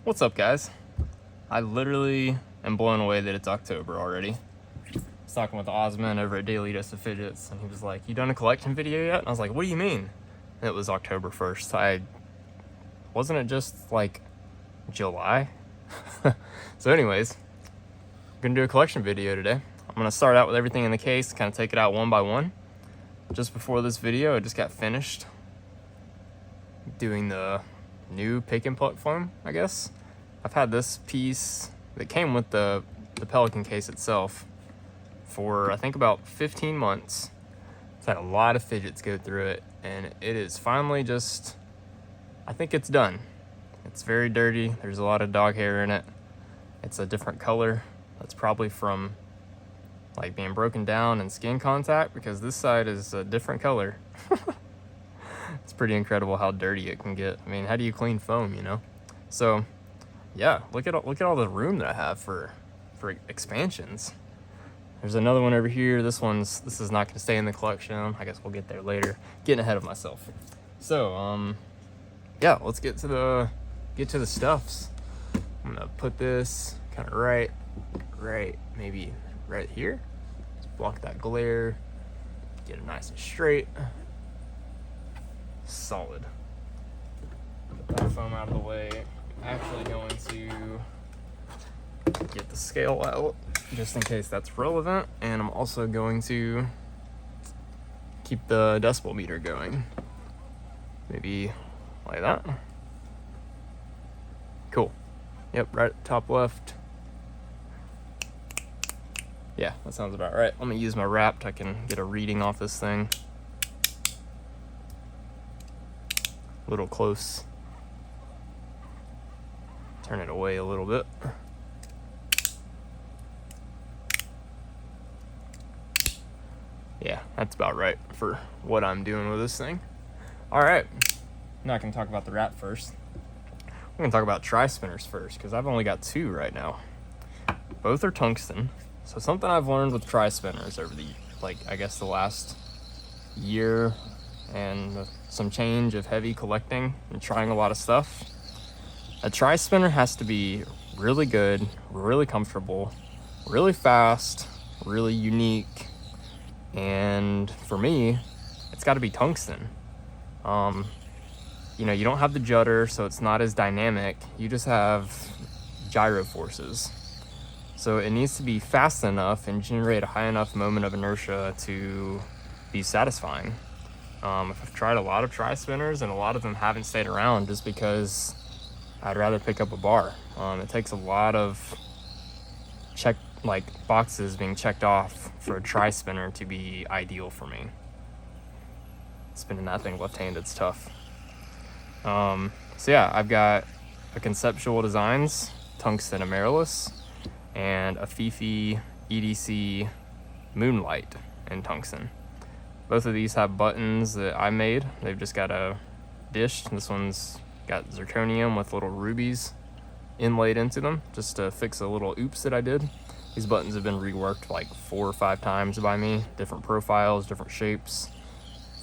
What's up, guys? I literally am blown away that it's October already. I was talking with Osman over at Daily Dose of Fidgets, and he was like, "You done a collection video yet?" And I was like, "What do you mean?" And it was October 1st. Wasn't it just like July? So anyways, I'm gonna do a collection video today. I'm gonna start out with everything in the case, kind of take it out one by one. Just before this video, I just got finished doing the new pick and pluck foam, I guess. I've had this piece that came with the Pelican case itself for I think about 15 months. It's had a lot of fidgets go through it, and it is finally just, I think it's done. It's very dirty. There's a lot of dog hair in it. It's a different color. That's probably from like being broken down and skin contact, because this side is a different color. It's pretty incredible how dirty it can get. I mean, how do you clean foam, you know? So yeah, look at all the room that I have for expansions. There's another one over here. This is not going to stay in the collection. I guess we'll get there later. Getting ahead of myself. So yeah, let's get to the stuffs. I'm gonna put this kind of right maybe right here. Just block that glare. Get it nice and straight. Solid. Put that foam out of the way. Actually going to get the scale out just in case that's relevant, and I'm also going to keep the decibel meter going, maybe like that. Cool. Yep, right at the top left. Yeah, that sounds about right. Let me use my wrapped. I can get a reading off this thing. A little close. Turn it away a little bit. Yeah, that's about right for what I'm doing with this thing. All right, I'm not gonna talk about the wrap first. I'm gonna talk about tri-spinners first, because I've only got two right now. Both are tungsten. So something I've learned with tri-spinners over I guess the last year and some change of heavy collecting and trying a lot of stuff. A tri-spinner has to be really good, really comfortable, really fast, really unique, and for me, it's got to be tungsten. You know, you don't have the judder, so it's not as dynamic. You just have gyro forces. So it needs to be fast enough and generate a high enough moment of inertia to be satisfying. I've tried a lot of tri-spinners, and a lot of them haven't stayed around just because I'd rather pick up a bar. It takes a lot of boxes being checked off for a tri-spinner to be ideal for me. Spinning that thing left-handed's tough. So yeah, I've got a Conceptual Designs Tungsten Amaryllis and a Fifi EDC Moonlight in tungsten. Both of these have buttons that I made. They've just got a dish. This one's got zirconium with little rubies inlaid into them, just to fix a little oops that I did. These buttons have been reworked like 4 or 5 times by me, different profiles, different shapes.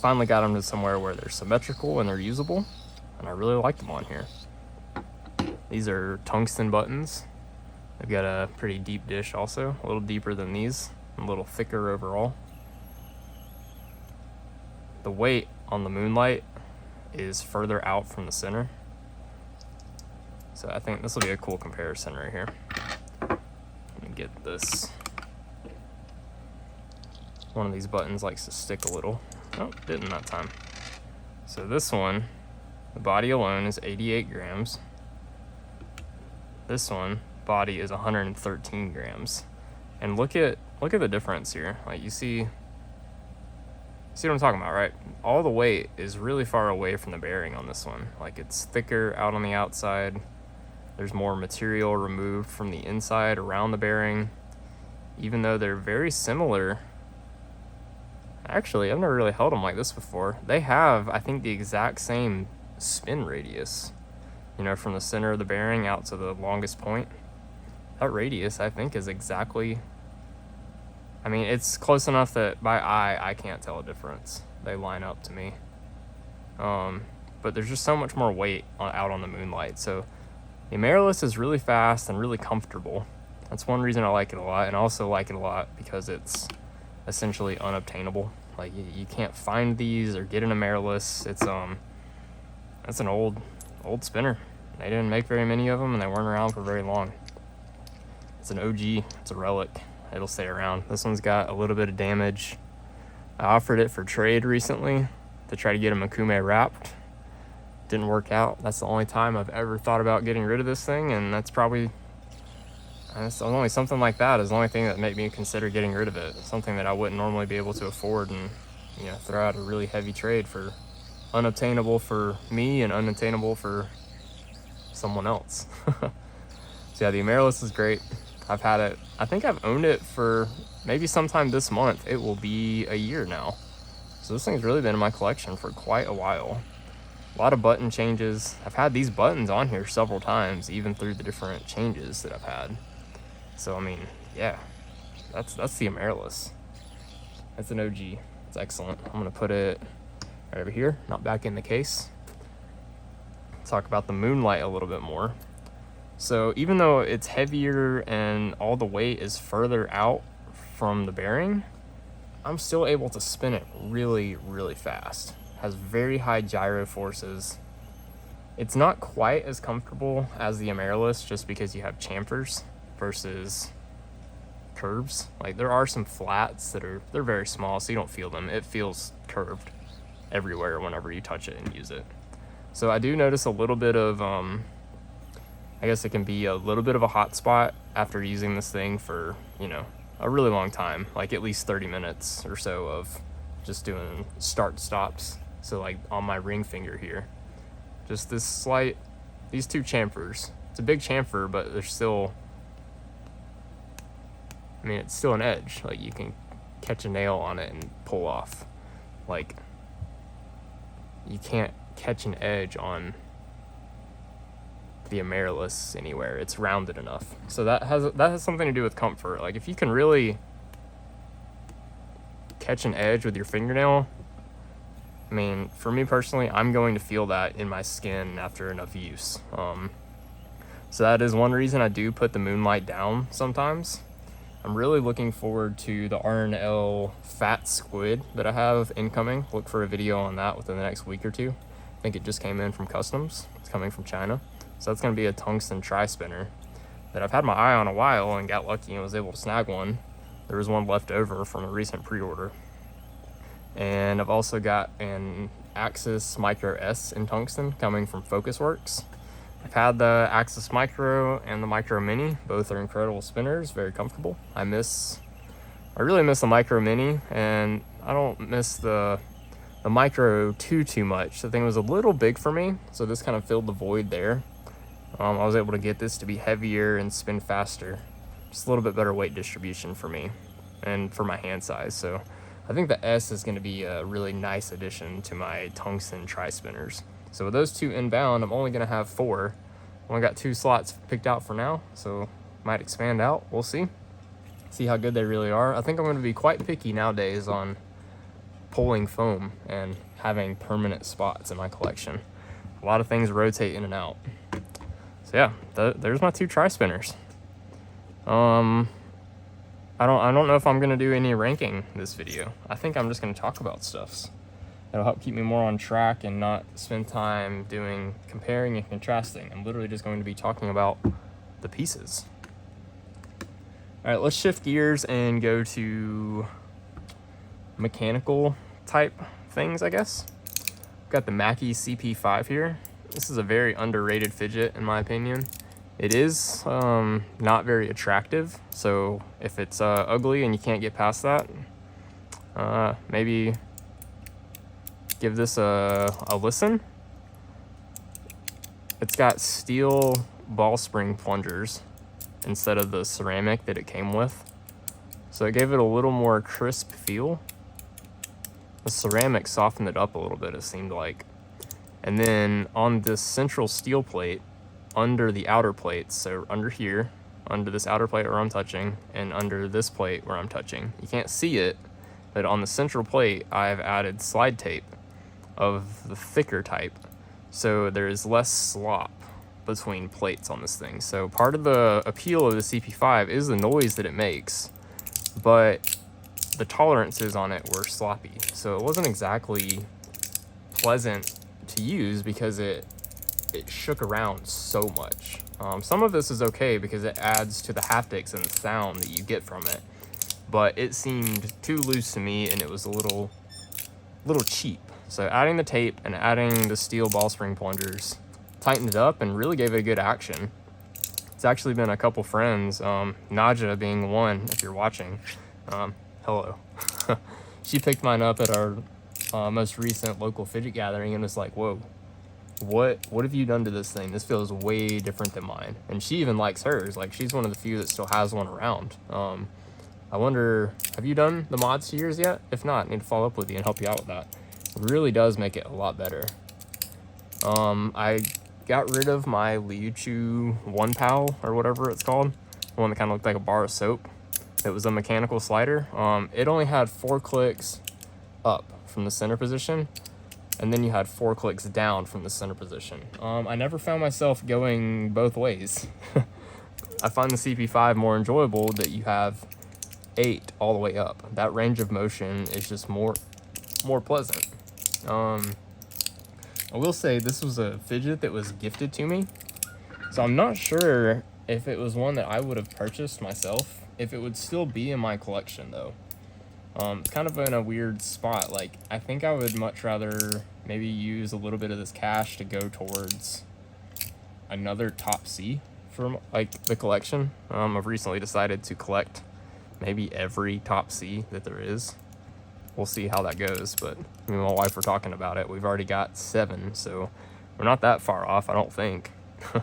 Finally got them to somewhere where they're symmetrical and they're usable, and I really like them on here. These are tungsten buttons. They've got a pretty deep dish also, a little deeper than these, and a little thicker overall. The weight on the Moonlight is further out from the center. So I think this will be a cool comparison right here. Let me get this. One of these buttons likes to stick a little. Oh, didn't that time. So this one, the body alone is 88 grams. This one, body is 113 grams. And look at the difference here. Like, you see what I'm talking about, right? All the weight is really far away from the bearing on this one. Like, it's thicker out on the outside. There's more material removed from the inside around the bearing. Even though they're very similar. Actually, I've never really held them like this before. They have, I think, the exact same spin radius. You know, from the center of the bearing out to the longest point. That radius, I think, is exactly... I mean, it's close enough that by eye, I can't tell a difference. They line up to me. But there's just so much more weight out on the Moonlight. So The amaryllis is really fast and really comfortable. That's one reason I like it a lot, and I also like it a lot because it's essentially unobtainable. Like you can't find these or get an amaryllis. It's that's an old spinner. They didn't make very many of them, and they weren't around for very long. It's an OG. It's a relic. It'll stay around. This one's got a little bit of damage. I offered it for trade recently to try to get a Makume wrapped. Didn't work out. That's the only time I've ever thought about getting rid of this thing, and that's only something like that is the only thing that made me consider getting rid of it. Something that I wouldn't normally be able to afford, and throw out a really heavy trade for unobtainable for me and unattainable for someone else. So yeah, the amaryllis is great. I've had it, I think I've owned it for maybe sometime this month. It will be a year now. So this thing's really been in my collection for quite a while. A lot of button changes. I've had these buttons on here several times, even through the different changes that I've had. So I mean, yeah, that's the amaryllis. That's an OG. It's excellent. I'm gonna put it right over here, not back in the case. Talk about the Moonlight a little bit more. So even though it's heavier and all the weight is further out from the bearing, I'm still able to spin it really, really fast. Has very high gyro forces. It's not quite as comfortable as the amaryllis just because you have chamfers versus curves. Like there are some flats that they're very small, so you don't feel them. It feels curved everywhere whenever you touch it and use it. So I do notice a little bit of I guess it can be a little bit of a hot spot after using this thing for a really long time, like at least 30 minutes or so of just doing start stops. So like on my ring finger here, just these two chamfers. It's a big chamfer, but there's still, it's still an edge. Like you can catch a nail on it and pull off. Like you can't catch an edge on the amaryllis anywhere. It's rounded enough. So that has something to do with comfort. Like if you can really catch an edge with your fingernail, for me personally, I'm going to feel that in my skin after enough use. So that is one reason I do put the Moonlight down sometimes. I'm really looking forward to the R&L Fat Squid that I have incoming. Look for a video on that within the next week or two. I think it just came in from customs. It's coming from China. So that's going to be a tungsten tri-spinner that I've had my eye on a while and got lucky and was able to snag one. There was one left over from a recent pre-order. And I've also got an Axis Micro S in tungsten coming from Focusworks. I've had the Axis Micro and the Micro Mini. Both are incredible spinners, very comfortable. I really miss the Micro Mini, and I don't miss the Micro too much. The thing was a little big for me, so this kind of filled the void there. I was able to get this to be heavier and spin faster. Just a little bit better weight distribution for me and for my hand size. So I think the S is going to be a really nice addition to my tungsten tri-spinners. So with those two inbound, I'm only going to have 4. Only got 2 slots picked out for now, so might expand out. We'll see how good they really are. I think I'm going to be quite picky nowadays on pulling foam and having permanent spots in my collection. A lot of things rotate in and out. So yeah, there's my 2 tri-spinners. I don't know if I'm gonna do any ranking this video. I think I'm just gonna talk about stuffs. It'll help keep me more on track and not spend time doing comparing and contrasting. I'm literally just going to be talking about the pieces. All right, let's shift gears and go to mechanical type things, I guess. Got the Mackie CP5 here. This is a very underrated fidget in my opinion. It is not very attractive, so if it's ugly and you can't get past that, maybe give this a listen. It's got steel ball spring plungers instead of the ceramic that it came with, so it gave it a little more crisp feel. The ceramic softened it up a little bit, it seemed like. And then on this central steel plate, under the outer plates, so under here, under this outer plate where I'm touching, and under this plate where I'm touching, you can't see it, but on the central plate, I've added slide tape of the thicker type, so there's less slop between plates on this thing. So part of the appeal of the CP5 is the noise that it makes, but the tolerances on it were sloppy. So it wasn't exactly pleasant to use because it shook around so much. Some of this is okay because it adds to the haptics and the sound that you get from it, but it seemed too loose to me and it was a little cheap. So adding the tape and adding the steel ball spring plungers tightened it up and really gave it a good action. It's actually been a couple friends, Naja being one, if you're watching. Hello. She picked mine up at our most recent local fidget gathering and was like, whoa, what have you done to this thing? This feels way different than mine. And she even likes hers. Like, she's one of the few that still has one around. I wonder, have you done the mods to yours yet? If not, I need to follow up with you and help you out with that. It really does make it a lot better. I got rid of my Liu Chu 1-Pal or whatever it's called. The one that kind of looked like a bar of soap. It was a mechanical slider. It only had 4 clicks up from the center position, and then you had 4 clicks down from the center position. I never found myself going both ways. I find the CP5 more enjoyable that you have 8 all the way up. That range of motion is just more pleasant. I will say this was a fidget that was gifted to me, so I'm not sure if it was one that I would have purchased myself, if it would still be in my collection though. It's kind of in a weird spot. Like, I think I would much rather maybe use a little bit of this cash to go towards another Top C from like the collection. I've recently decided to collect maybe every Top C that there is. We'll see how that goes, but me and my wife were talking about it. We've already got 7, so we're not that far off, I don't think. I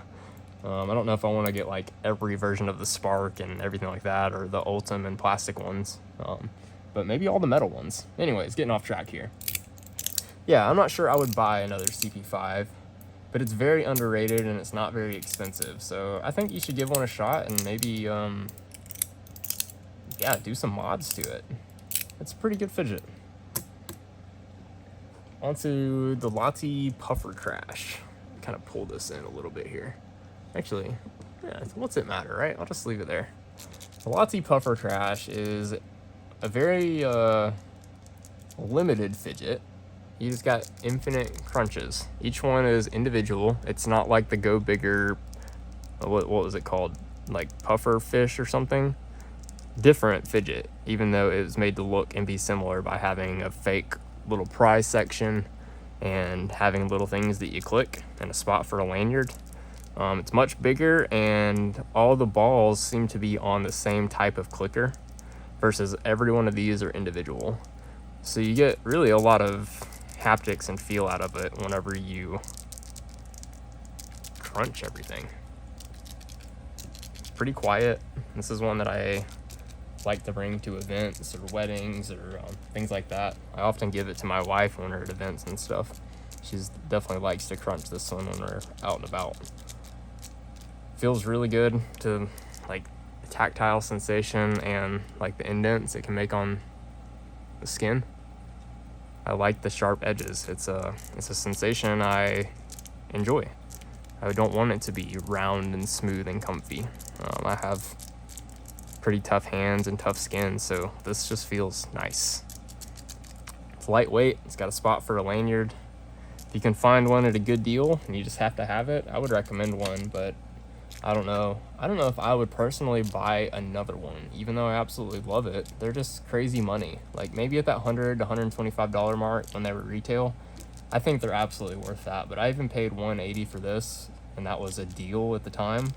don't know if I want to get like every version of the Spark and everything like that, or the Ultim and plastic ones, but maybe all the metal ones. Anyways, getting off track here. Yeah, I'm not sure I would buy another CP5, but it's very underrated and it's not very expensive, so I think you should give one a shot and maybe yeah, do some mods to it. It's a pretty good fidget. Onto the Lottie Puffer Crash. Kind of pull this in a little bit here. Actually, yeah, what's it matter, right? I'll just leave it there. The Lottie Puffer Crash is a very limited fidget. You just got infinite crunches. Each one is individual. It's not like the Go Bigger, what was it called? Like puffer fish or something? Different fidget, even though it was made to look and be similar by having a fake little prize section and having little things that you click and a spot for a lanyard. It's much bigger and all the balls seem to be on the same type of clicker versus every one of these are individual. So you get really a lot of haptics and feel out of it whenever you crunch everything. It's pretty quiet. This is one that I like to bring to events or weddings or things like that. I often give it to my wife when we're at events and stuff. She's definitely likes to crunch this one when we're out and about. Feels really good to like the tactile sensation and like the indents it can make on the skin. I like the sharp edges. It's a sensation I enjoy. I don't want it to be round and smooth and comfy. I have pretty tough hands and tough skin, so this just feels nice. It's lightweight. It's got a spot for a lanyard. If you can find one at a good deal and you just have to have it, I would recommend one, but I don't know if I would personally buy another one, even though I absolutely love it. They're just crazy money. Like maybe at that $100 to $125 mark when they were retail, I think they're absolutely worth that. But I even paid $180 for this, and that was a deal at the time,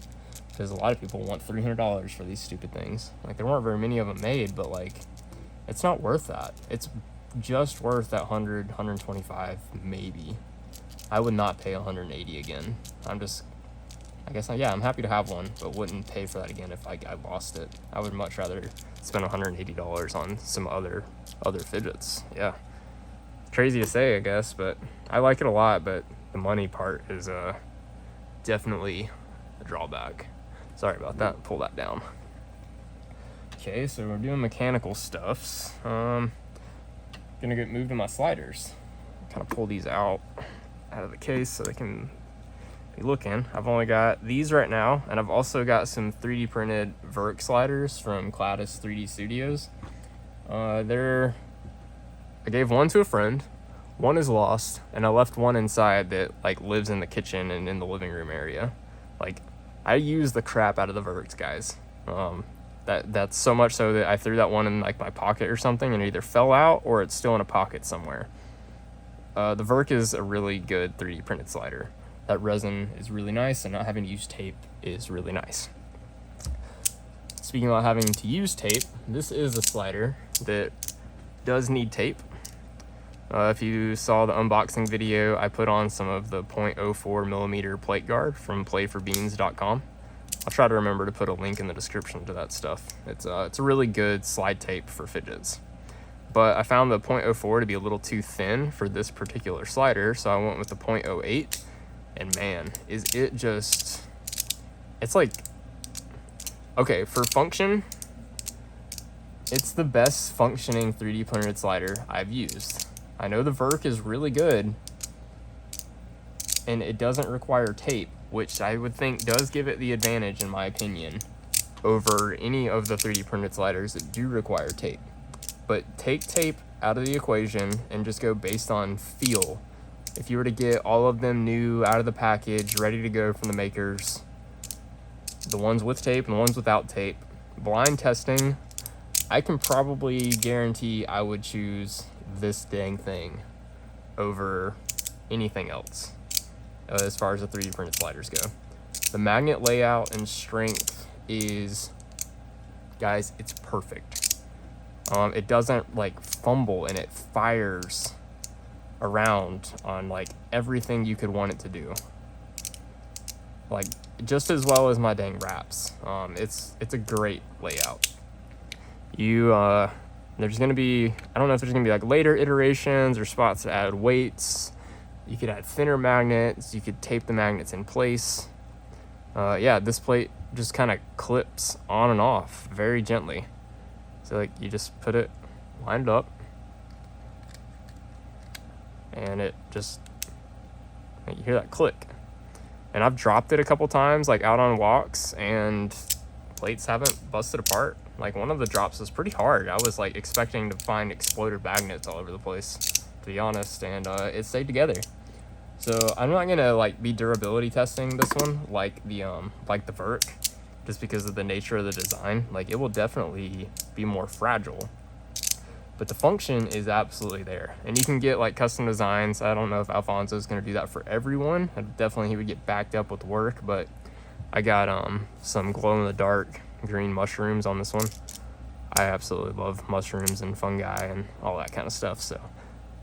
because a lot of people want $300 for these stupid things. Like, there weren't very many of them made, but like, it's not worth that. It's just worth that $100, $125 maybe. I would not pay $180 again. I'm happy to have one, but wouldn't pay for that again if I lost it. I would much rather spend $180 on some other fidgets. Yeah, crazy to say, I guess, but I like it a lot. But the money part is definitely a drawback. Sorry about that. Pull that down. Okay, so we're doing mechanical stuffs. Gonna get moved to my sliders. Kind of pull these out of the case so they can be looking. I've only got these right now, and I've also got some 3D printed Verk sliders from Cloudus 3D Studios. I gave one to a friend, one is lost, and I left one inside that like lives in the kitchen and in the living room area. Like, I use the crap out of the Verks, guys. That's so much so that I threw that one in like my pocket or something, and it either fell out or it's still in a pocket somewhere. The Verk is a really good 3D printed slider. That resin is really nice, and not having to use tape is really nice. Speaking about having to use tape, this is a slider that does need tape. If you saw the unboxing video, I put on some of the 0.04 millimeter plate guard from playforbeans.com. I'll try to remember to put a link in the description to that stuff. It's a really good slide tape for fidgets. But I found the 0.04 to be a little too thin for this particular slider, so I went with the 0.08. And man, is it just... It's like... Okay, for function, it's the best functioning 3D printed slider I've used. I know the Verk is really good, and it doesn't require tape, which I would think does give it the advantage, in my opinion, over any of the 3D printed sliders that do require tape. But take tape out of the equation and just go based on feel. If you were to get all of them new out of the package, ready to go from the makers, the ones with tape and the ones without tape, blind testing, I can probably guarantee I would choose this dang thing over anything else as far as the 3D printed sliders go. The magnet layout and strength is, guys, it's perfect. It doesn't like fumble, and it fires around on like everything you could want it to do, like just as well as my dang wraps. It's a great layout. There's gonna be, I don't know if there's gonna be like later iterations or spots to add weights. You could add thinner magnets, you could tape the magnets in place. Yeah, this plate just kind of clips on and off very gently. So like you just put it lined up, and it just, you hear that click. And I've dropped it a couple times like out on walks, and plates haven't busted apart. Like one of the drops was pretty hard. I was like expecting to find exploded magnets all over the place, to be honest, and it stayed together. So I'm not gonna like be durability testing this one like the Verk, just because of the nature of the design. Like it will definitely be more fragile, but the function is absolutely there, and you can get like custom designs. I don't know if Alfonso's gonna do that for everyone. Definitely he would get backed up with work, but I got some glow in the dark green mushrooms on this one. I absolutely love mushrooms and fungi and all that kind of stuff, so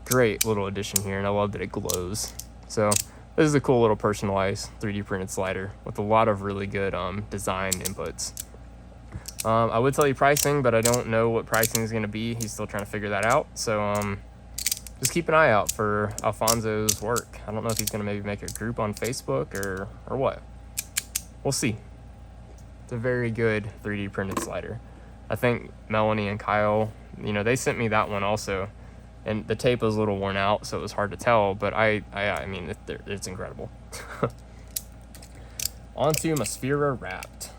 great little addition here, and I love that it glows. So this is a cool little personalized 3D printed slider with a lot of really good design inputs. I would tell you pricing, but I don't know what pricing is going to be. He's still trying to figure that out. So just keep an eye out for Alfonso's work. I don't know if he's going to maybe make a group on Facebook or what. We'll see. It's a very good 3D printed slider. I think Melanie and Kyle, they sent me that one also. And the tape was a little worn out, so it was hard to tell, but I mean, it's incredible. On to MPIRA wrapped.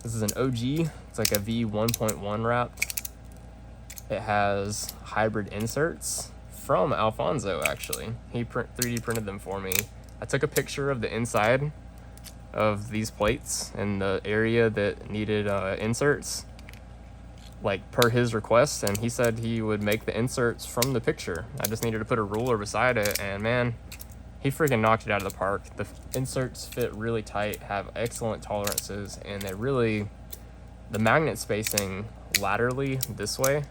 This is an OG. It's like a V1.1 wrapped. It has hybrid inserts from Alfonso, actually. He 3D printed them for me. I took a picture of the inside of these plates and the area that needed inserts, like per his request, and he said he would make the inserts from the picture. I just needed to put a ruler beside it, and man, he freaking knocked it out of the park. The inserts fit really tight, have excellent tolerances, and the magnet spacing laterally this way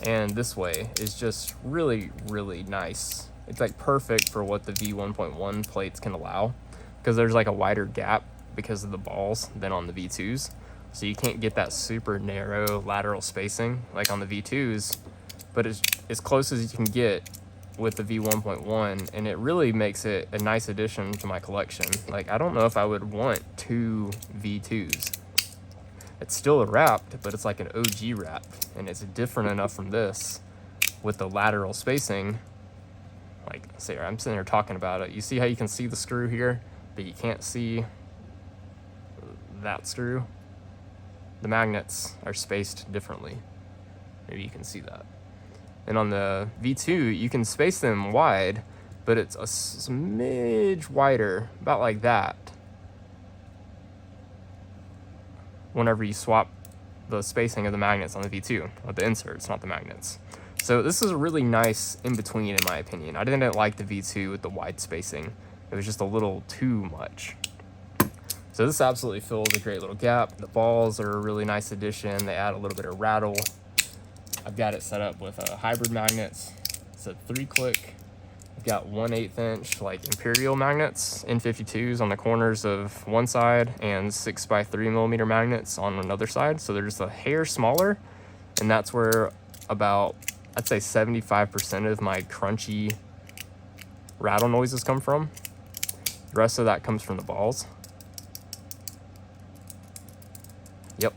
and this way is just really, really nice. It's like perfect for what the V1.1 plates can allow, because there's like a wider gap because of the balls than on the V2s. So you can't get that super narrow lateral spacing like on the V2s, but it's as close as you can get with the V1.1, and it really makes it a nice addition to my collection. Like, I don't know if I would want two V2s. It's still a wrapped, but it's like an OG wrap, and it's different enough from this with the lateral spacing. like, say I'm sitting here talking about it. You see how you can see the screw here, but you can't see that screw? The magnets are spaced differently. Maybe you can see that. And on the V2, you can space them wide, but it's a smidge wider, about like that, whenever you swap the spacing of the magnets on the V2, with the inserts, not the magnets. So this is a really nice in-between, in my opinion. I didn't like the V2 with the wide spacing. It was just a little too much. So this absolutely fills a great little gap. The balls are a really nice addition. They add a little bit of rattle. I've got it set up with hybrid magnets. It's a 3-click. I've got 1/8 inch like imperial magnets, N52s on the corners of one side, and 6x3mm magnets on another side. So they're just a hair smaller, and that's where about, I'd say 75% of my crunchy rattle noises come from. The rest of that comes from the balls. Yep.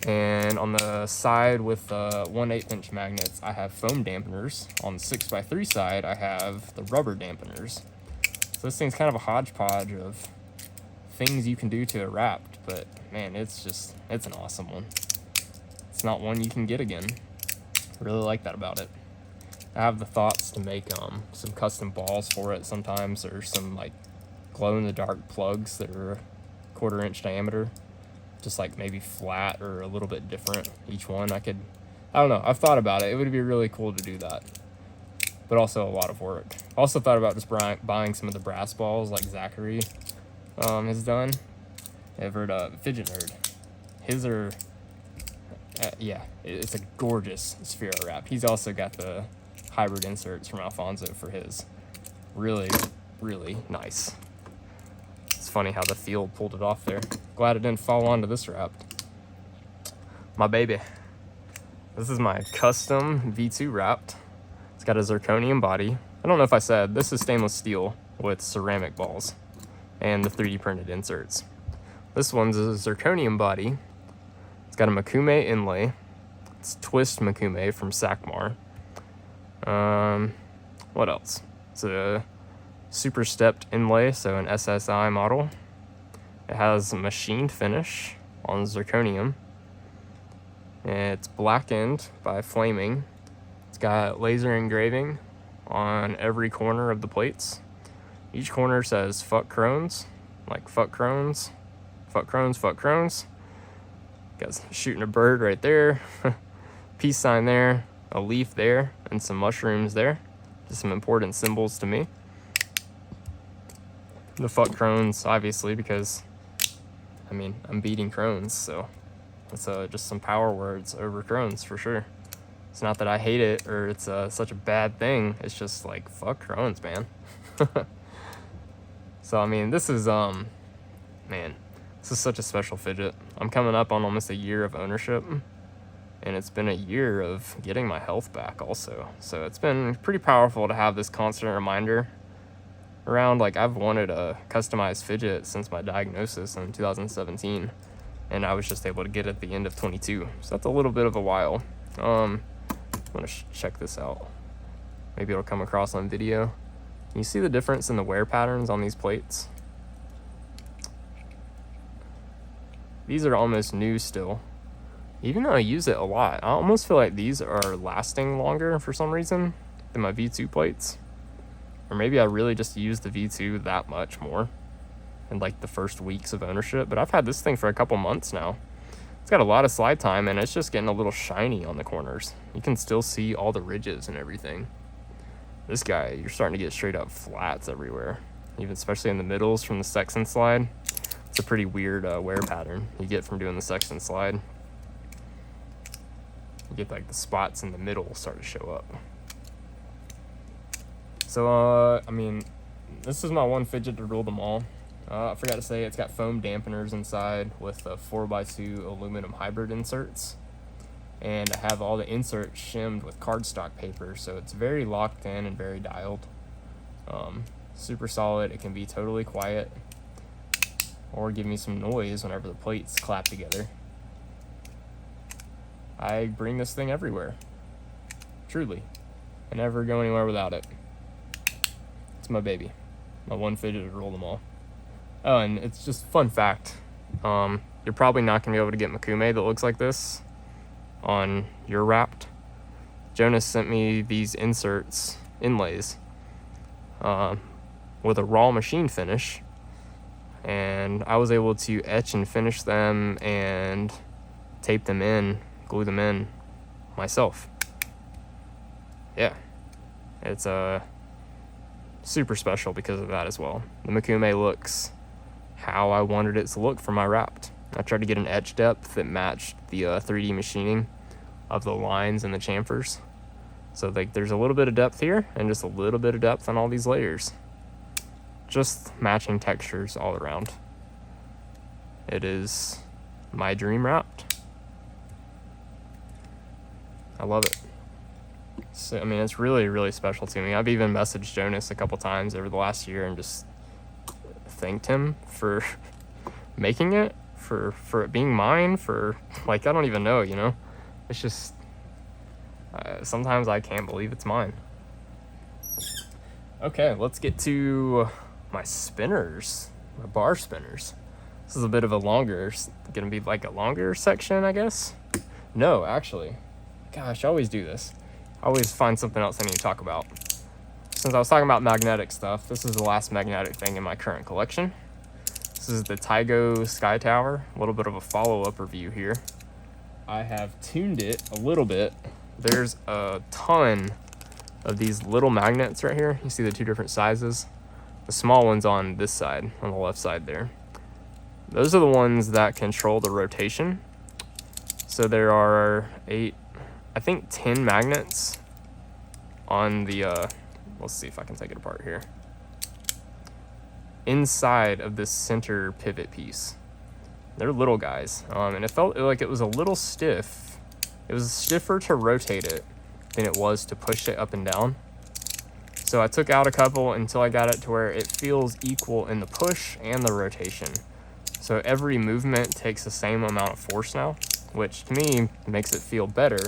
And on the side with the 1/8 inch magnets, I have foam dampeners. On the 6x3 side, I have the rubber dampeners. So this thing's kind of a hodgepodge of things you can do to a Wrapped, but man, it's an awesome one. It's not one you can get again. I really like that about it. I have the thoughts to make some custom balls for it sometimes, or some like glow-in-the-dark plugs that are 1/4 inch diameter. Just like maybe flat or a little bit different each one. I don't know, I've thought about it. It would be really cool to do that, but also a lot of work. Also thought about just buying some of the brass balls like Zachary has done. Ever Fidget Nerd. His are, yeah, it's a gorgeous Sphero wrap. He's also got the hybrid inserts from Alfonso for his. Really, really nice. It's funny how the field pulled it off there. Glad it didn't fall onto this wrap. My baby. This is my custom V2 Wrapped. It's got a zirconium body. I don't know if I said, this is stainless steel with ceramic balls and the 3D printed inserts. This one's a zirconium body. It's got a Makume inlay. It's twist Makume from Sakmar. What else? It's a super stepped inlay, so an SSI model. It has a machined finish on zirconium. It's blackened by flaming. It's got laser engraving on every corner of the plates. Each corner says fuck crones, like fuck crones, fuck crones, fuck crones. Guys shooting a bird right there. Peace sign there, a leaf there, and some mushrooms there. Just some important symbols to me. The fuck crones, obviously, because I mean, I'm beating crones, so it's just some power words over crones for sure. It's not that I hate it or it's such a bad thing. It's just like, fuck crones, man. So I mean, this is man, this is such a special fidget. I'm coming up on almost a year of ownership, and it's been a year of getting my health back also. So it's been pretty powerful to have this constant reminder around. Like, I've wanted a customized fidget since my diagnosis in 2017, and I was just able to get it at the end of 22. So that's a little bit of a while. I'm gonna check this out. Maybe it'll come across on video. You see the difference in the wear patterns on these plates? These are almost new still, even though I use it a lot. I almost feel like these are lasting longer for some reason than my V2 plates. Or maybe I really just use the V2 that much more in like the first weeks of ownership. But I've had this thing for a couple months now. It's got a lot of slide time, and it's just getting a little shiny on the corners. You can still see all the ridges and everything. This guy, you're starting to get straight up flats everywhere, even especially in the middles from the section slide. It's a pretty weird wear pattern you get from doing the section slide. You get like the spots in the middle start to show up. So, I mean, this is my one fidget to rule them all. I forgot to say, it's got foam dampeners inside with 4x2 aluminum hybrid inserts. And I have all the inserts shimmed with cardstock paper, so it's very locked in and very dialed. Super solid. It can be totally quiet or give me some noise whenever the plates clap together. I bring this thing everywhere. Truly. I never go anywhere without it. my baby. My one fidget to rule them all. Oh, and it's just fun fact. You're probably not going to be able to get Makume that looks like this on your Wrapped. Jonas sent me these inlays, with a raw machine finish, and I was able to etch and finish them and tape them in, glue them in myself. Yeah, it's super special because of that as well. The Makume looks how I wanted it to look for my Wrapped. I tried to get an etch depth that matched the 3D machining of the lines and the chamfers. So like there's a little bit of depth here and just a little bit of depth on all these layers. Just matching textures all around. It is my dream Wrapped. I love it. So, I mean, it's really, really special to me. I've even messaged Jonas a couple times over the last year and just thanked him for making it, for it being mine, for, like, I don't even know, you know? It's just, sometimes I can't believe it's mine. Okay, let's get to my spinners, my bar spinners. This is a bit of a gonna be like a longer section, I guess? No, actually. Gosh, I always do this. I always find something else I need to talk about. Since I was talking about magnetic stuff, this is the last magnetic thing in my current collection. This is the Taigo Sky Tower. A little bit of a follow-up review here. I have tuned it a little bit. There's a ton of these little magnets right here. You see the two different sizes? The small one's on this side, on the left side there. Those are the ones that control the rotation. So there are 10 magnets on the, let's see if I can take it apart here. Inside of this center pivot piece. They're little guys, and it felt like it was a little stiff. It was stiffer to rotate it than it was to push it up and down. So I took out a couple until I got it to where it feels equal in the push and the rotation. So every movement takes the same amount of force now, which to me makes it feel better.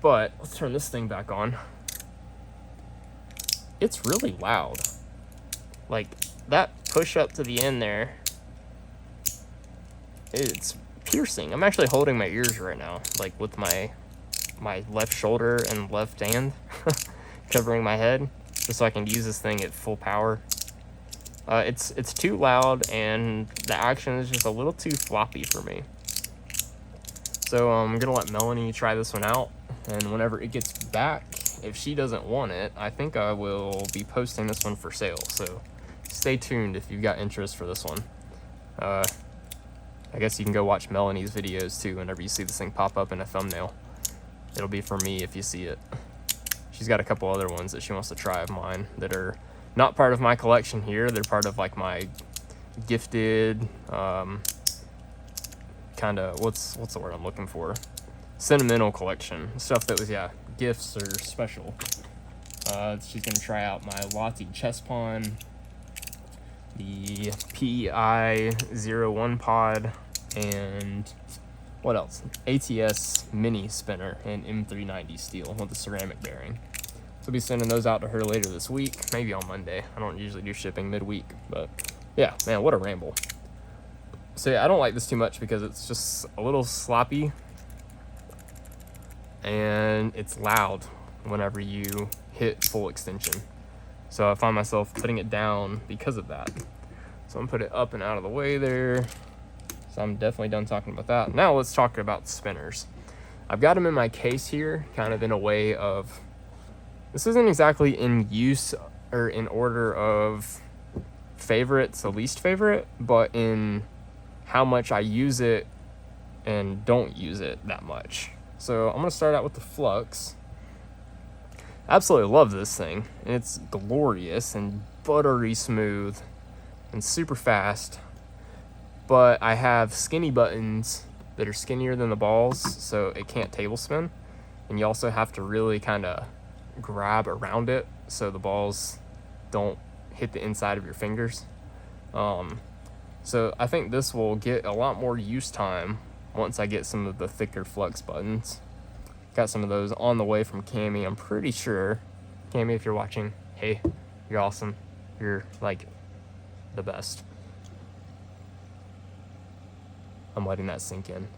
But let's turn this thing back on. It's really loud. Like that push up to the end there, it's piercing. I'm actually holding my ears right now, like with my left shoulder and left hand covering my head, just so I can use this thing at full power. It's too loud and the action is just a little too floppy for me. So I'm gonna let Melanie try this one out, and whenever it gets back, if she doesn't want it, I think I will be posting this one for sale. So stay tuned if you've got interest for this one. I guess you can go watch Melanie's videos too whenever you see this thing pop up in a thumbnail. It'll be for me if you see it. She's got a couple other ones that she wants to try of mine that are not part of my collection here. They're part of like my gifted, kind of, what's the word I'm looking for? Sentimental collection. Stuff that was, gifts or special. She's going to try out my Lottie chess pawn, the PI01 pod, and what else? ATS mini spinner and M390 steel with the ceramic bearing. So I'll be sending those out to her later this week, maybe on Monday. I don't usually do shipping midweek, but yeah, man, what a ramble. So yeah, I don't like this too much because it's just a little sloppy and it's loud whenever you hit full extension. So I find myself putting it down because of that. So I'm gonna put it up and out of the way there. So I'm definitely done talking about that. Now let's talk about spinners. I've got them in my case here, kind of in a way of, this isn't exactly in use or in order of favorite to least favorite, but in how much I use it and don't use it that much. So I'm gonna start out with the Flux. Absolutely love this thing. It's glorious and buttery smooth and super fast, but I have skinny buttons that are skinnier than the balls, so it can't table spin, and you also have to really kind of grab around it so the balls don't hit the inside of your fingers. So I think this will get a lot more use time once I get some of the thicker Flux buttons. Got some of those on the way from Cammy, I'm pretty sure. Cammy, if you're watching, hey, You're awesome. You're like the best. I'm letting that sink in.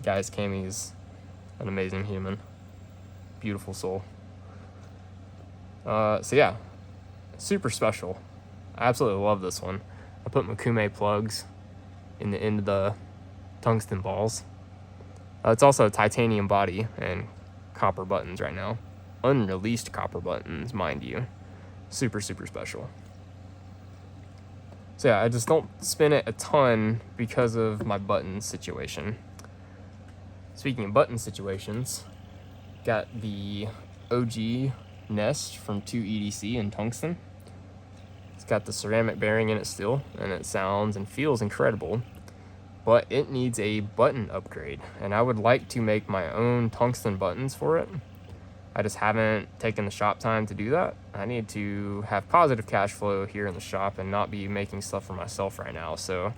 Guys, Cammy's an amazing human. Beautiful soul. So yeah, super special. I absolutely love this one. I put Makume plugs in the end of the tungsten balls. It's also a titanium body and copper buttons right now. Unreleased copper buttons, mind you. Super, super special. So yeah, I just don't spin it a ton because of my button situation. Speaking of button situations, got the OG nest from 2EDC in tungsten. It's got the ceramic bearing in it still, and it sounds and feels incredible, but it needs a button upgrade, and I would like to make my own tungsten buttons for it. I just haven't taken the shop time to do that. I need to have positive cash flow here in the shop and not be making stuff for myself right now. So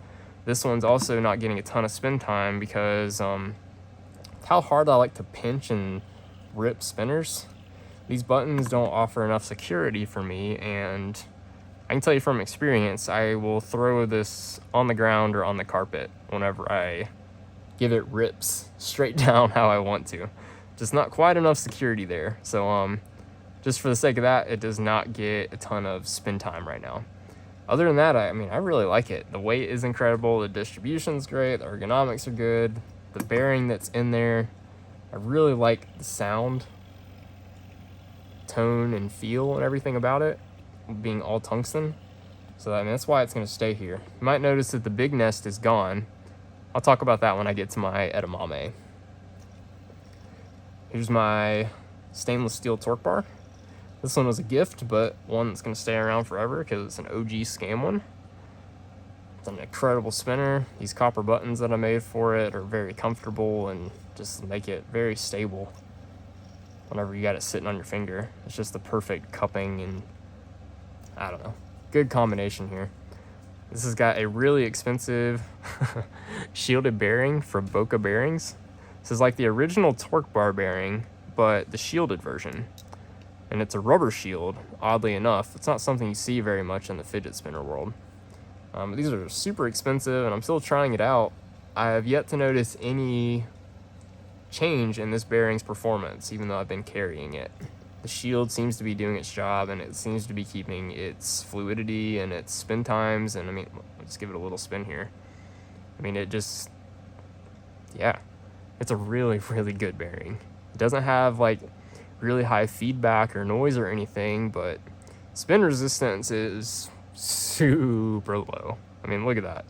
this one's also not getting a ton of spin time because how hard I like to pinch and rip spinners. These buttons don't offer enough security for me, and I can tell you from experience, I will throw this on the ground or on the carpet whenever I give it rips straight down how I want to. Just not quite enough security there. So just for the sake of that, it does not get a ton of spin time right now. Other than that, I mean, I really like it. The weight is incredible, the distribution's great, the ergonomics are good, the bearing that's in there, I really like the sound, tone, and feel and everything about it, being all tungsten. So I mean, that's why it's going to stay here. You might notice that the big nest is gone. I'll talk about that when I get to my edamame. Here's my stainless steel torque bar. This one was a gift, but one that's going to stay around forever because it's an OG scam one. It's an incredible spinner. These copper buttons that I made for it are very comfortable and just make it very stable whenever you got it sitting on your finger. It's just the perfect cupping and, I don't know, good combination here. This has got a really expensive shielded bearing from Boca Bearings. This is like the original torque bar bearing, but the shielded version. And it's a rubber shield, oddly enough. It's not something you see very much in the fidget spinner world. These are super expensive, and I'm still trying it out. I have yet to notice any change in this bearing's performance, even though I've been carrying it. The shield seems to be doing its job, and it seems to be keeping its fluidity and its spin times. And I mean, let's give it a little spin here. I mean, it just, yeah. It's a really, really good bearing. It doesn't have like really high feedback or noise or anything, but spin resistance is super low. I mean, look at that.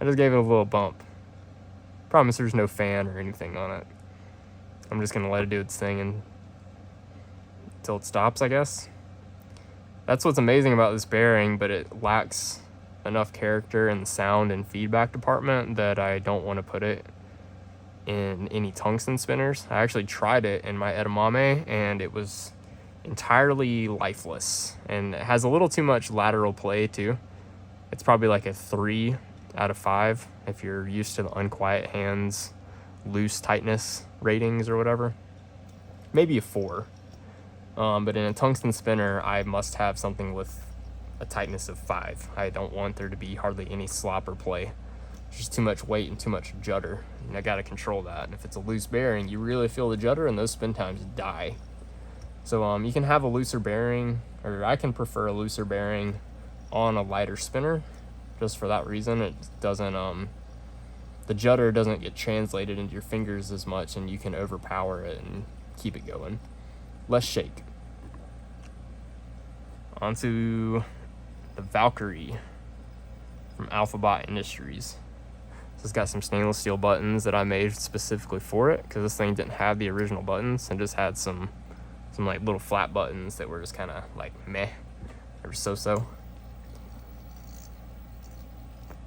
I just gave it a little bump. Promise there's no fan or anything on it. I'm just gonna let it do its thing until it stops, I guess. That's what's amazing about this bearing, but it lacks enough character in the sound and feedback department that I don't want to put it in any tungsten spinners. I actually tried it in my edamame and it was entirely lifeless, and it has a little too much lateral play too. It's probably like a 3 out of 5 if you're used to the unquiet hands loose tightness ratings or whatever. Maybe a 4. But in a tungsten spinner, I must have something with a tightness of 5. I don't want there to be hardly any slop or play. There's just too much weight and too much judder, and I gotta control that. And if it's a loose bearing, you really feel the judder, and those spin times die. So you can have a looser bearing, or I can prefer a looser bearing on a lighter spinner, just for that reason. It doesn't, the judder doesn't get translated into your fingers as much, and you can overpower it and keep it going. Less shake. Onto the Valkyrie from Alphabot Industries. This has got some stainless steel buttons that I made specifically for it, because this thing didn't have the original buttons. It just had some like little flat buttons that were just kind of like meh, or so-so.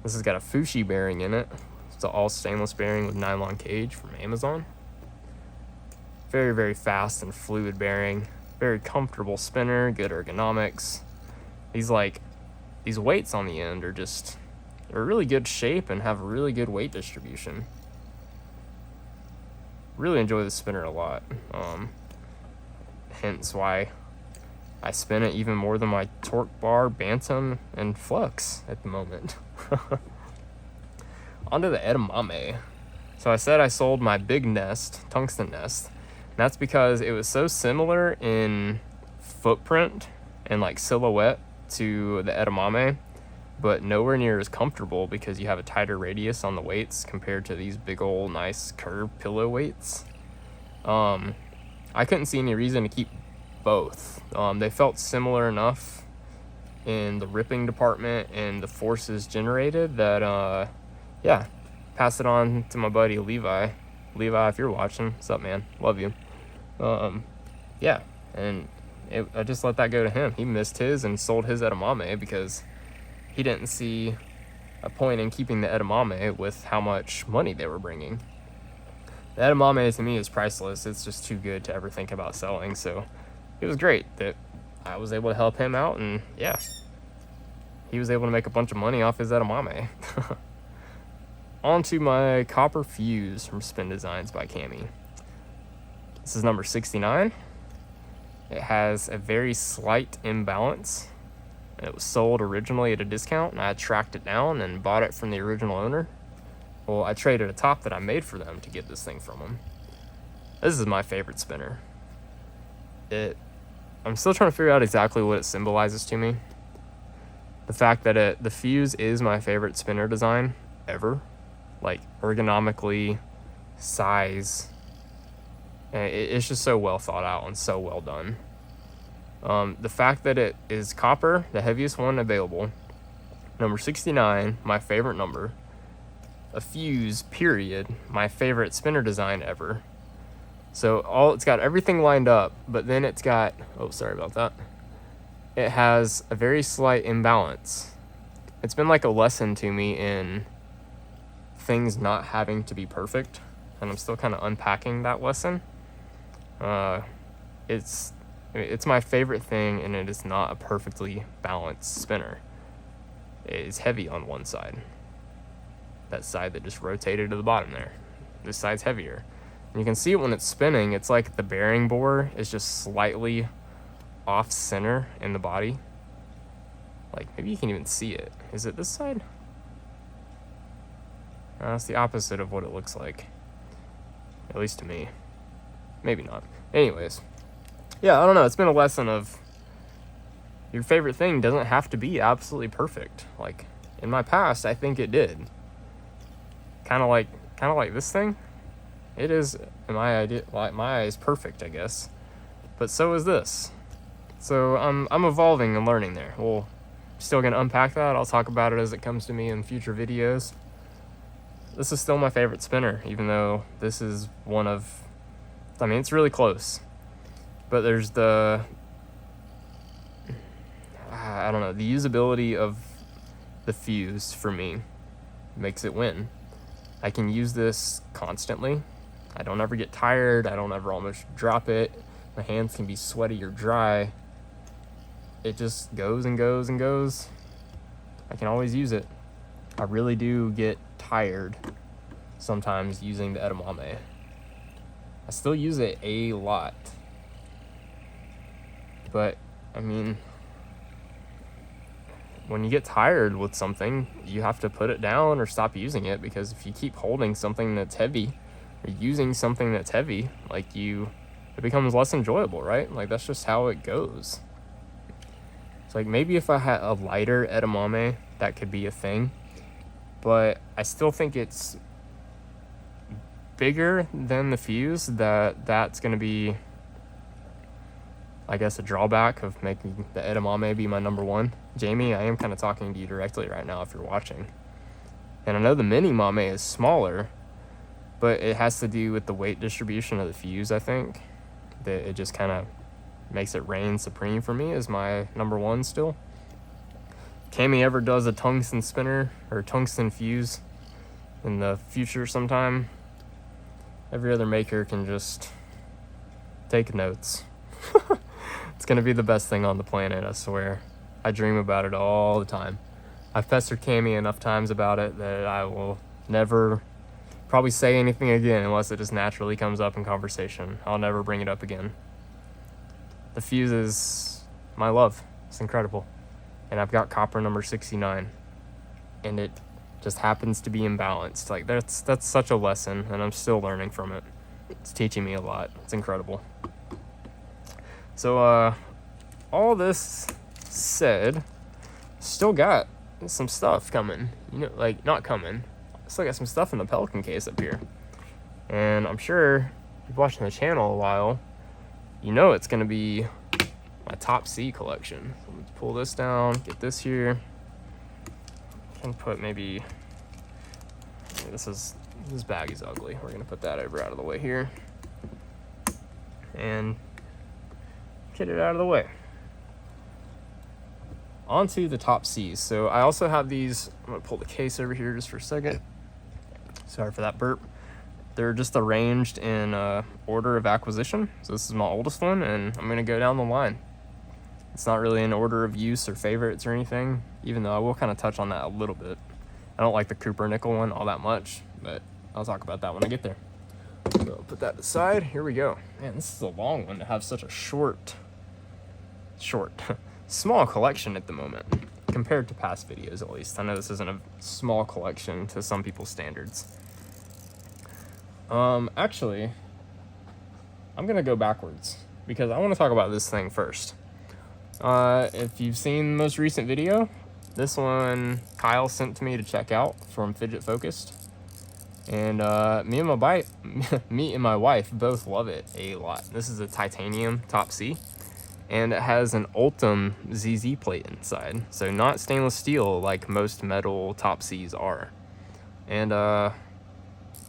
This has got a Fushi bearing in it. It's an all stainless bearing with nylon cage from Amazon. Very, very fast and fluid bearing. Very comfortable spinner, good ergonomics. These weights on the end are just, they're really good shape and have a really good weight distribution. Really enjoy the spinner a lot. Hence why I spin it even more than my torque bar, bantam, and flux at the moment. Onto the edamame. So I said I sold my big nest, tungsten nest. And that's because it was so similar in footprint and like silhouette to the edamame, but nowhere near as comfortable because you have a tighter radius on the weights compared to these big old nice curved pillow weights. I couldn't see any reason to keep both. They felt similar enough in the ripping department and the forces generated that yeah, pass it on to my buddy Levi. Levi, if you're watching, what's up, man? Love you. Yeah, and I just let that go to him. He missed his and sold his edamame because he didn't see a point in keeping the edamame with how much money they were bringing. The edamame to me is priceless. It's just too good to ever think about selling. So it was great that I was able to help him out, and yeah, he was able to make a bunch of money off his edamame. On to my copper fuse from Spin Designs by Cami. This is number 69. It has a very slight imbalance. It was sold originally at a discount, and I tracked it down and bought it from the original owner. Well, I traded a top that I made for them to get this thing from them. This is my favorite spinner. I'm still trying to figure out exactly what it symbolizes to me. The fact that the fuse is my favorite spinner design ever. Like, ergonomically, size. It's just so well thought out and so well done. The fact that it is copper, the heaviest one available. Number 69, my favorite number. A fuse, period, my favorite spinner design ever. So it's got everything lined up, but then it's got, oh, sorry about that. It has a very slight imbalance. It's been like a lesson to me in things not having to be perfect, and I'm still kind of unpacking that lesson. It's my favorite thing, and it is not a perfectly balanced spinner. It is heavy on one side. That side that just rotated to the bottom there. This side's heavier. And you can see it when it's spinning. It's like the bearing bore is just slightly off center in the body. Like, maybe you can even see it. Is it this side? It's the opposite of what it looks like. At least to me. Maybe not. Anyways. Yeah, I don't know. It's been a lesson of your favorite thing doesn't have to be absolutely perfect. Like, in my past, I think it did. Kind of like this thing. It is, in my eyes, perfect, I guess. But so is this. So I'm evolving and learning there. Well, still gonna unpack that. I'll talk about it as it comes to me in future videos. This is still my favorite spinner, even though this is one of, I mean, it's really close. But there's the, I don't know, the usability of the fuse for me makes it win. I can use this constantly. I don't ever get tired. I don't ever almost drop it. My hands can be sweaty or dry. It just goes and goes and goes. I can always use it. I really do get tired sometimes using the edamame. I still use it a lot. But, I mean, when you get tired with something, you have to put it down or stop using it, because if you keep holding something that's heavy or using something that's heavy, like it becomes less enjoyable, right? Like, that's just how it goes. It's like, maybe if I had a lighter edamame, that could be a thing, but I still think it's bigger than the fuse, that's going to be, I guess, a drawback of making the edamame be my number one. Jamie, I am kind of talking to you directly right now if you're watching. And I know the mini mame is smaller, but it has to do with the weight distribution of the fuse, I think. That it just kind of makes it reign supreme for me as my number one still. Cami ever does a tungsten spinner or tungsten fuse in the future sometime, every other maker can just take notes. It's going to be the best thing on the planet, I swear. I dream about it all the time. I've pestered Cami enough times about it that I will never probably say anything again unless it just naturally comes up in conversation. I'll never bring it up again. The fuses, my love. It's incredible. And I've got copper number 69, and it just happens to be imbalanced. Like, that's such a lesson, and I'm still learning from it. It's teaching me a lot. It's incredible. So all this said, still got some stuff coming. You know, like, not coming. Still got some stuff in the Pelican case up here. And I'm sure if you've watched the channel a while, you know it's going to be my Top C collection. So let's pull this down, get this here. Can put maybe, this bag is ugly. We're going to put that over out of the way here. And get it out of the way. Onto the Top C's. So I also have these. I'm going to pull the case over here just for a second. Sorry for that burp. They're just arranged in order of acquisition. So this is my oldest one, and I'm going to go down the line. It's not really in order of use or favorites or anything, even though I will kind of touch on that a little bit. I don't like the Cooper nickel one all that much, but I'll talk about that when I get there. So I'll put that aside. Here we go. Man, this is a long one to have such a short, small collection at the moment, compared to past videos at least. I know this isn't a small collection to some people's standards. Actually, I'm gonna go backwards because I want to talk about this thing first. If you've seen the most recent video, this one Kyle sent to me to check out from Fidget Focused, and me and my wife both love it a lot. This is a Zirconium Top C, and it has an Ultim ZZ plate inside, so not stainless steel like most metal Top C's are. And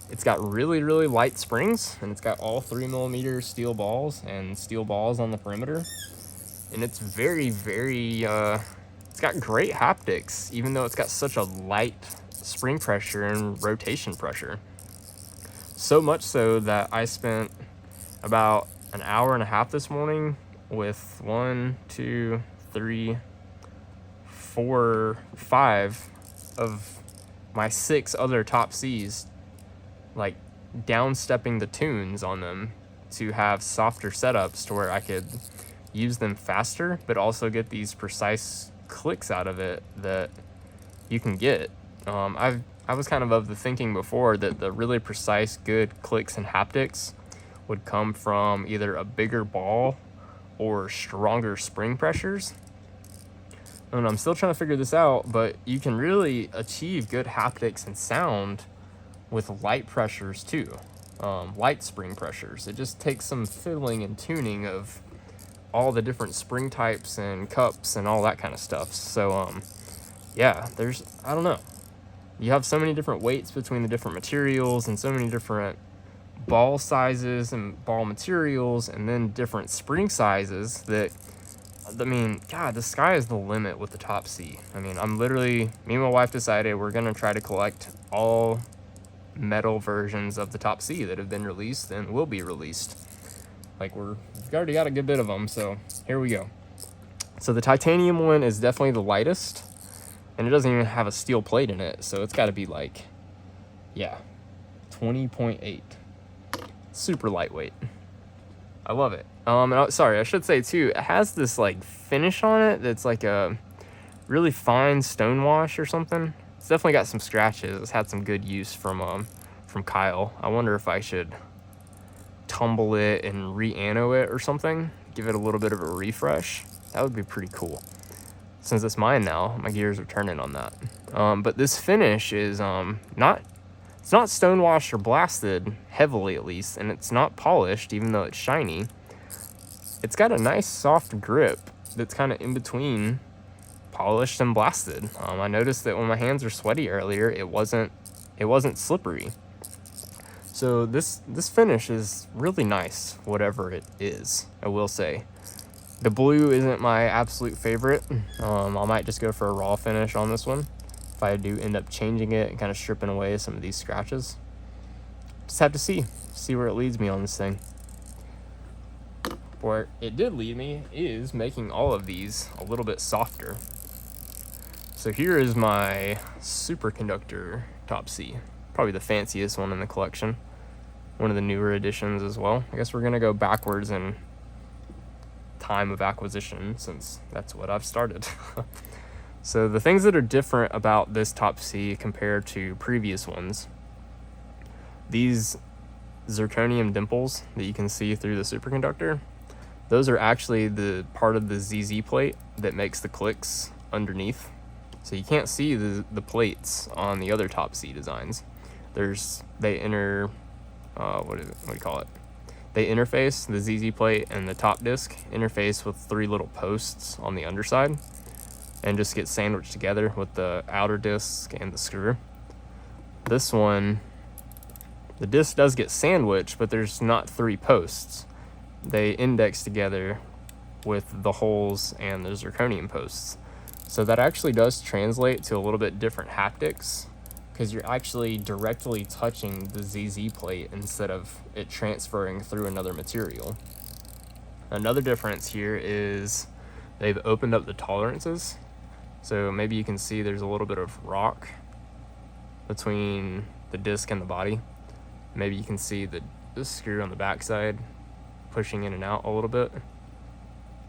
it's got really, really light springs, and it's got all 3mm steel balls and steel balls on the perimeter. And it's very, very, it's got great haptics, even though it's got such a light spring pressure and rotation pressure. So much so that I spent about an hour and a half this morning with 1, 2, 3, 4, 5 of my 6 other Top C's, like downstepping the tunes on them to have softer setups to where I could use them faster, but also get these precise clicks out of it that you can get. I was kind of the thinking before that the really precise, good clicks and haptics would come from either a bigger ball or stronger spring pressures. And I'm still trying to figure this out, but you can really achieve good haptics and sound with light pressures too, light spring pressures. It just takes some fiddling and tuning of all the different spring types and cups and all that kind of stuff. So yeah, I don't know, you have so many different weights between the different materials and so many different ball sizes and ball materials, and then different spring sizes that, I mean, God, the sky is the limit with the Top C. I mean, me and my wife decided we're gonna try to collect all metal versions of the Top C that have been released and will be released. Like, we've already got a good bit of them, so here we go. So the titanium one is definitely the lightest, and it doesn't even have a steel plate in it, so it's got to be like, yeah, 20.8. Super lightweight. I love it. Sorry, I should say too, it has this like finish on it that's like a really fine stone wash or something. It's definitely got some scratches. It's had some good use from Kyle. I wonder if I should tumble it and re-ano it or something, give it a little bit of a refresh. That would be pretty cool. Since it's mine now, my gears are turning on that. But this finish is it's not stonewashed or blasted heavily, at least, and it's not polished even though it's shiny. It's got a nice soft grip that's kind of in between polished and blasted. I noticed that when my hands were sweaty earlier, it wasn't slippery. So this finish is really nice, whatever it is, I will say. The blue isn't my absolute favorite. I might just go for a raw finish on this one if I do end up changing it and kind of stripping away some of these scratches. Just have to see where it leads me on this thing. Where it did lead me is making all of these a little bit softer. So here is my Superconductor Top C, probably the fanciest one in the collection. One of the newer editions as well. I guess we're gonna go backwards and time of acquisition, since that's what I've started. So the things that are different about this Top C compared to previous ones, these zirconium dimples that you can see through the superconductor, those are actually the part of the ZZ plate that makes the clicks underneath. So you can't see the plates on the other Top C designs. They interface, the ZZ plate and the top disc interface with 3 little posts on the underside and just get sandwiched together with the outer disc and the screw. This one, the disc does get sandwiched, but there's not 3 posts. They index together with the holes and the zirconium posts. So that actually does translate to a little bit different haptics, because you're actually directly touching the ZZ plate instead of it transferring through another material. Another difference here is they've opened up the tolerances. So maybe you can see there's a little bit of rock between the disc and the body. Maybe you can see the screw on the backside pushing in and out a little bit.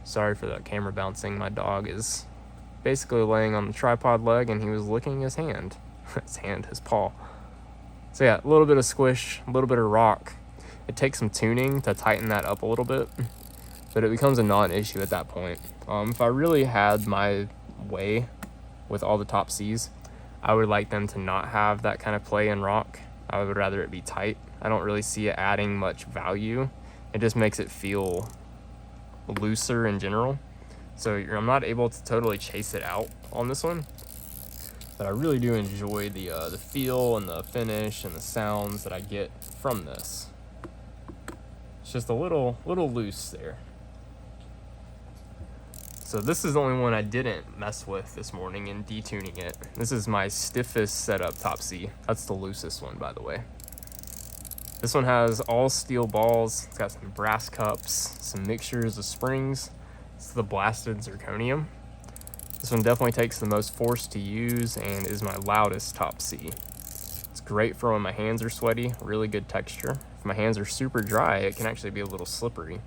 Sorry for that camera bouncing. My dog is basically laying on the tripod leg and he was licking his hand. His paw. So yeah, a little bit of squish, a little bit of rock. It takes some tuning to tighten that up a little bit, but it becomes a non-issue at that point. If I really had my way with all the Top Cs, I would like them to not have that kind of play in rock. I would rather it be tight. I don't really see it adding much value. It just makes it feel looser in general. So I'm not able to totally chase it out on this one, but I really do enjoy the feel and the finish and the sounds that I get from this. It's just a little loose there. So this is the only one I didn't mess with this morning in detuning it. This is my stiffest setup Top C. That's the loosest one, by the way. This one has all steel balls. It's got some brass cups, some mixtures of springs. It's the blasted zirconium. This one definitely takes the most force to use and is my loudest Top C. It's great for when my hands are sweaty, really good texture. If my hands are super dry, it can actually be a little slippery.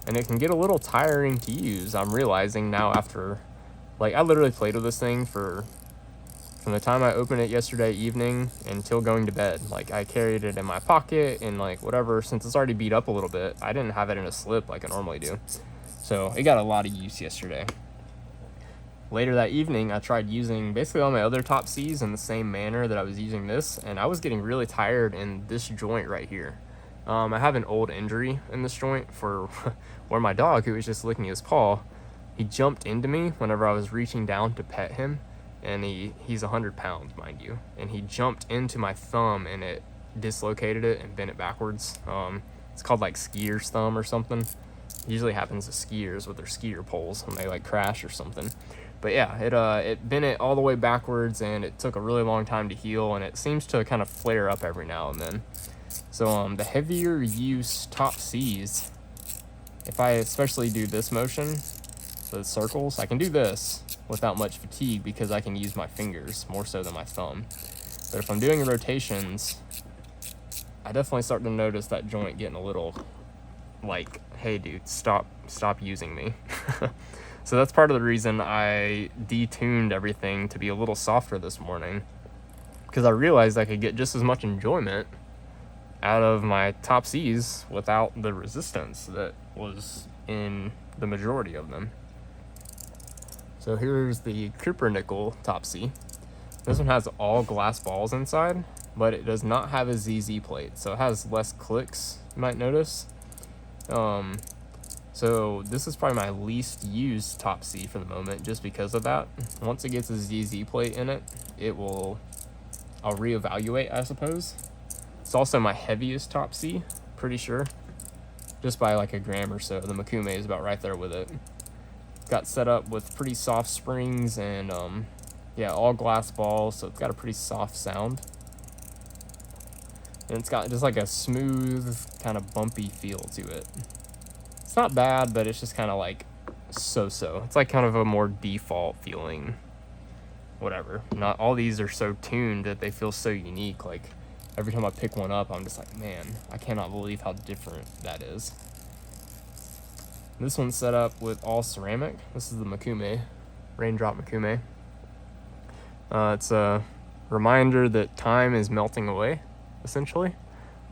And it can get a little tiring to use, I'm realizing now after, I literally played with this thing from the time I opened it yesterday evening until going to bed. I carried it in my pocket and whatever, since it's already beat up a little bit, I didn't have it in a slip like I normally do. So it got a lot of use yesterday. Later that evening, I tried using basically all my other Top Cs in the same manner that I was using this, and I was getting really tired in this joint right here. I have an old injury in this joint for where my dog, who was just licking his paw, he jumped into me whenever I was reaching down to pet him, and he's 100 pounds, mind you, and he jumped into my thumb and it dislocated it and bent it backwards. It's called skier's thumb or something. It usually happens to skiers with their skier poles when they crash or something. But yeah, it bent it all the way backwards, and it took a really long time to heal, and it seems to kind of flare up every now and then. So the heavier use Top Cs, if I especially do this motion, the circles, I can do this without much fatigue because I can use my fingers more so than my thumb. But if I'm doing rotations, I definitely start to notice that joint getting a little hey dude, stop using me. So that's part of the reason I detuned everything to be a little softer this morning, because I realized I could get just as much enjoyment out of my Top Cs without the resistance that was in the majority of them. So here's the Cupronickel Top C. This one has all glass balls inside, but it does not have a ZZ plate, so it has less clicks, you might notice. So this is probably my least used Top C for the moment, just because of that. Once it gets a ZZ plate in it, I'll reevaluate, I suppose. It's also my heaviest Top C, pretty sure, just by a gram or so. The Makume is about right there with it. It's got set up with pretty soft springs and all glass balls, so it's got a pretty soft sound. And it's got just a smooth, kind of bumpy feel to it. It's not bad, but it's just kind of so-so. It's kind of a more default feeling, whatever. Not all these are so tuned that they feel so unique. Every time I pick one up, I'm just man, I cannot believe how different that is. This one's set up with all ceramic. This is the Makume, Raindrop Makume. It's a reminder that time is melting away, essentially.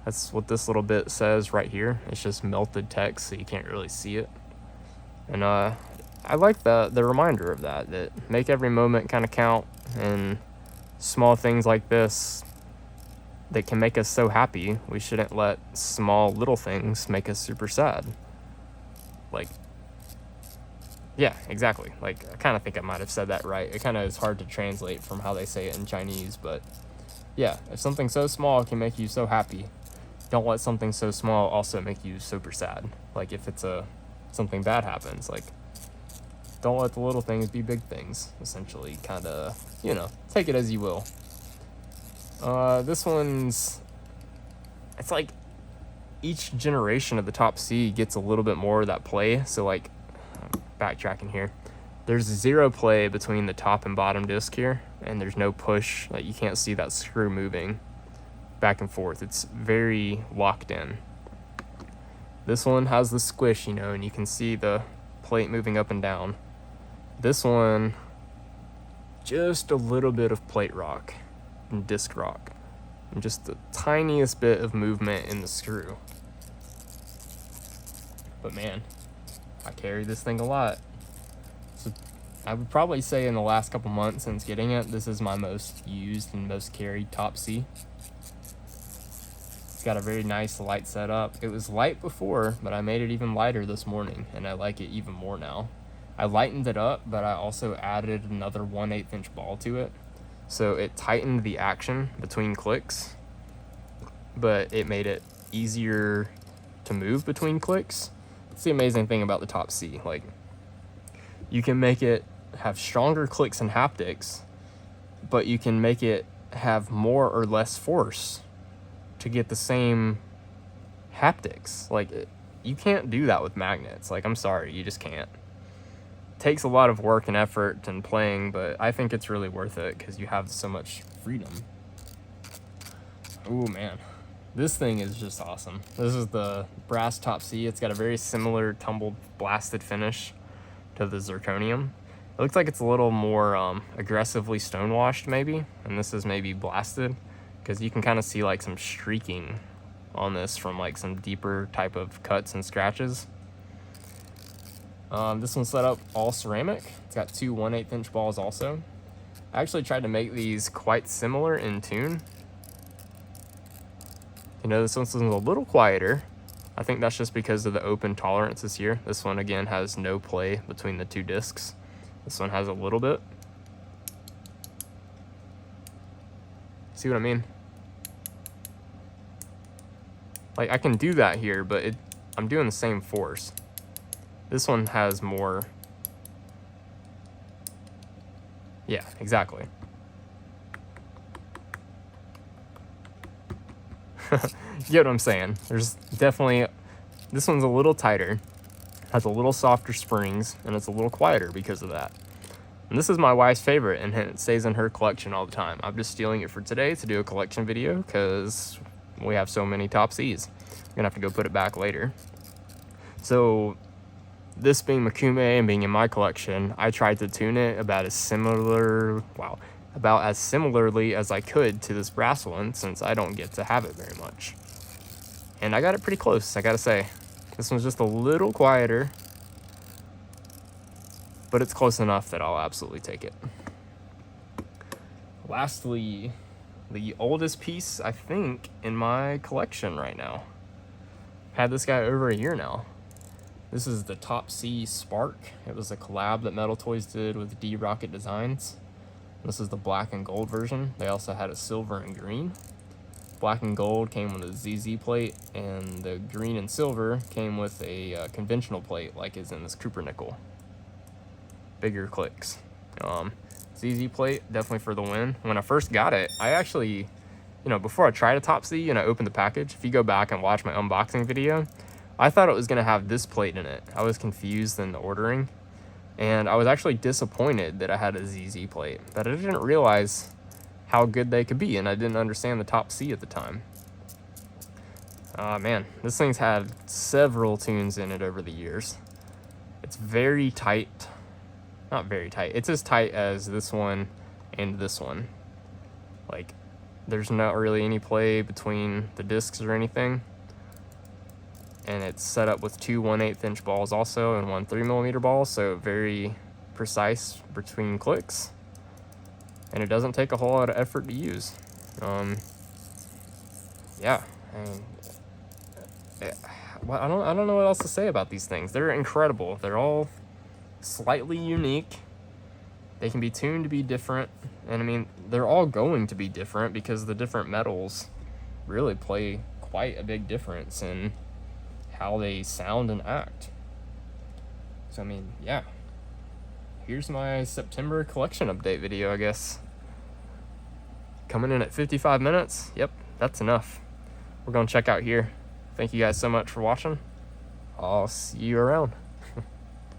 That's what this little bit says right here. It's just melted text, so you can't really see it. And I like the reminder of that make every moment kind of count, and small things like this that can make us so happy, we shouldn't let small little things make us super sad. Like, yeah, exactly. Like, I kind of think I might have said that right. It kind of is hard to translate from how they say it in Chinese, but yeah, if something so small can make you so happy, don't let something so small also make you super sad. Like, if it's something bad happens, like, don't let the little things be big things, essentially. Kind of, take it as you will. This one's, it's like each generation of the Top C gets a little bit more of that play. So, like, backtracking here, there's 0 play between the top and bottom disc here, and there's no push. Like, you can't see that screw moving back and forth. It's very locked in. This one has the squish, and you can see the plate moving up and down. This one, just a little bit of plate rock and disc rock, and just the tiniest bit of movement in the screw. But man, I carry this thing a lot. So I would probably say in the last couple months since getting it, this is my most used and most carried Top C. It's got a very nice light setup. It was light before, but I made it even lighter this morning, and I like it even more now. I lightened it up, but I also added another 1/8 inch ball to it. So it tightened the action between clicks, but it made it easier to move between clicks. It's the amazing thing about the Top C. Like, you can make it have stronger clicks and haptics, but you can make it have more or less force to get the same haptics. Like, you can't do that with magnets. Like, I'm sorry, you just can't. It takes a lot of work and effort and playing, but I think it's really worth it because you have so much freedom. Oh man, this thing is just awesome. This is the brass Top C. It's got a very similar tumbled blasted finish to the Zirconium. It looks like it's a little more aggressively stonewashed maybe, and this is maybe blasted, because you can kind of see like some streaking on this from like some deeper type of cuts and scratches. This one's set up all ceramic. It's got 2 1/8 inch balls also. I actually tried to make these quite similar in tune. This one's a little quieter. I think that's just because of the open tolerances here. This one again has no play between the 2 discs. This one has a little bit. See what I mean? Like, I can do that here, but I'm doing the same force. This one has more. Yeah, exactly. You get what I'm saying? There's definitely, this one's a little tighter, has a little softer springs, and it's a little quieter because of that. And this is my wife's favorite, and it stays in her collection all the time. I'm just stealing it for today to do a collection video because we have so many Top Cs. I'm gonna have to go put it back later. So this being Makume and being in my collection, I tried to tune it about as similarly as I could to this brass one, since I don't get to have it very much. And I got it pretty close, I gotta say. This one's just a little quieter, but it's close enough that I'll absolutely take it. Lastly, the oldest piece, I think, in my collection right now. Had this guy over a year now. This is the Top C Spark. It was a collab that Metal Toys did with D-Rocket Designs. This is the black and gold version. They also had a silver and green. Black and gold came with a ZZ plate, and the green and silver came with a conventional plate, like is in this Cooper nickel. Bigger clicks. ZZ plate, definitely for the win. When I first got it, I actually, before I tried a Top C and I opened the package, if you go back and watch my unboxing video, I thought it was gonna have this plate in it. I was confused in the ordering, and I was actually disappointed that I had a ZZ plate, but I didn't realize how good they could be, and I didn't understand the Top C at the time. Man, this thing's had several tunes in it over the years. It's very tight. Not very tight. It's as tight as this one and this one. Like, there's not really any play between the discs or anything. And it's set up with two 1/8 inch balls also and one 3mm ball, so very precise between clicks. And it doesn't take a whole lot of effort to use. Yeah, well, I don't know what else to say about these things. They're incredible. They're all slightly unique. They can be tuned to be different, and I mean, they're all going to be different because the different metals really play quite a big difference in how they sound and act. So I mean, yeah. Here's my September collection update video, I guess. Coming in at 55 minutes. Yep, that's enough. We're gonna check out here. Thank you guys so much for watching. I'll see you around.